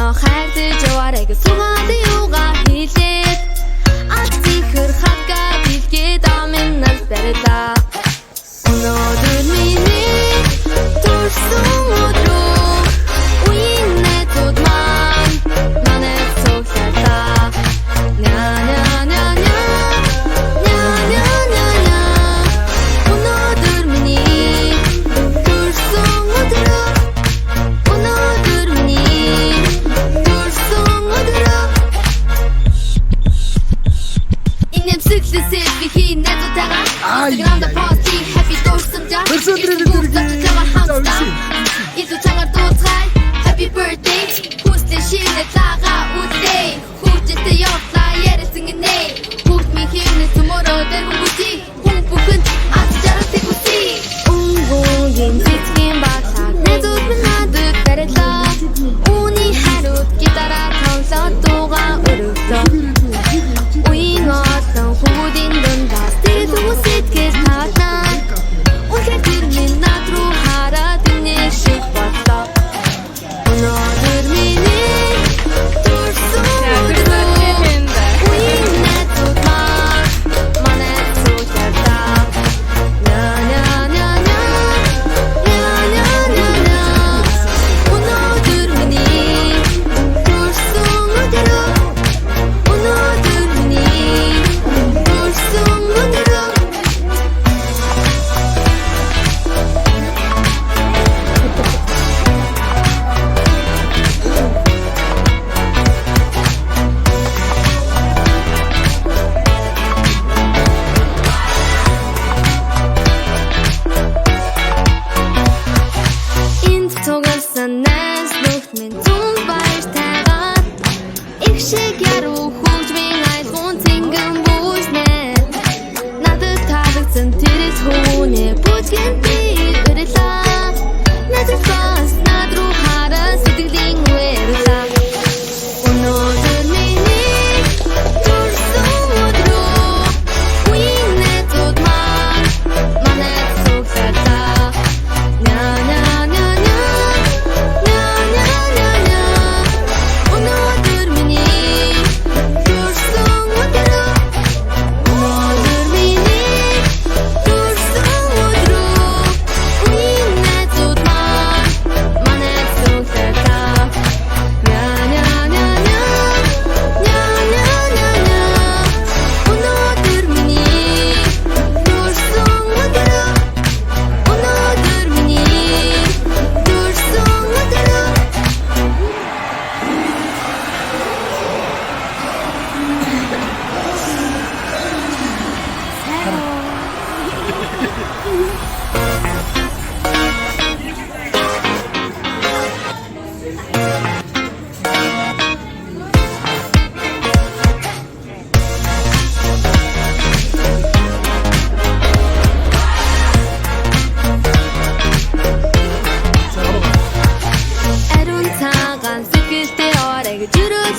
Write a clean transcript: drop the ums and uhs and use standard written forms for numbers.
Өнөө хайрдаж яваарай гэж суугаад юугаа хийлээд аль зихэр хатгаа билгээд аминаас барилаа. Өнөөдөр миний төрсөн өдрөө үеийн найзууд маань манайд сууглалаа. Ня ня ня ня ня ня ня ня. Өнөөдөр миний төрсөн өдрөө. Өнөөдөр миний төрсөн өдрөө. Инэмсэглэсээ би хийн найзуудтайгаа Instagram-да пост хий happy дурсамжаа. Илүү чангаар дууцгай happy birthday. Хүстэй шинэ лагаа үдээ. Хүчтэй явлаа ярисан гинэ. Бүгд ми хийнэ tomorrow дэргэн бүти. Хүн бүхэнд аз жаргалыг хүсье. Өнгөгийн цэцгийн баглаа найзууд минь надад барилаа. Үүний хариуд гитараар тоглоод дуугаа өргөлөө. Үеийн олон хүмүүсийн дундаас тэр хүмүүсэтгэж таатаа. Үнэхээр тэр минь над руу хараад инээ шиг бодлоо. Өнөөдөр миний төрсөн өдрөө. Үеийн найзууд маань манайд сууглалаа. Ня ня ня ня ня ня ня ня. Өнөөдөр миний төрсөн өдрөө. Өнөөдөр миний төрсөн өдрөө. Энд тоглосон найз нөхд минь түн баяртайгаа их шиг яруу хөгжмийн айлгуун цингэн бүснэ. Надад таалагдсан тэр түүнээ бүжгэн би өрөлөө. Надад бас над руу хараа сэтгэлийн үеэрлээ. Өнөөдөр миний төрсөн өдрөө. Үеийн найзууд маань манайд сууглалаа. Ня ня ня ня ня ня ня ня. Өнөөдөр миний төрсөн өдрөө. Өнөөдөр миний төрсөн өдрөө. Үеийн найзууд маань манайд сууглалаа. Ня ня ня ня ня ня ня ня. Өнөөдөр миний төрсөн өдрөө. Өнөөдөр миний төрсөн өдрөө. Ариун цагаан сэтгэлдээ орой гэж өрөөж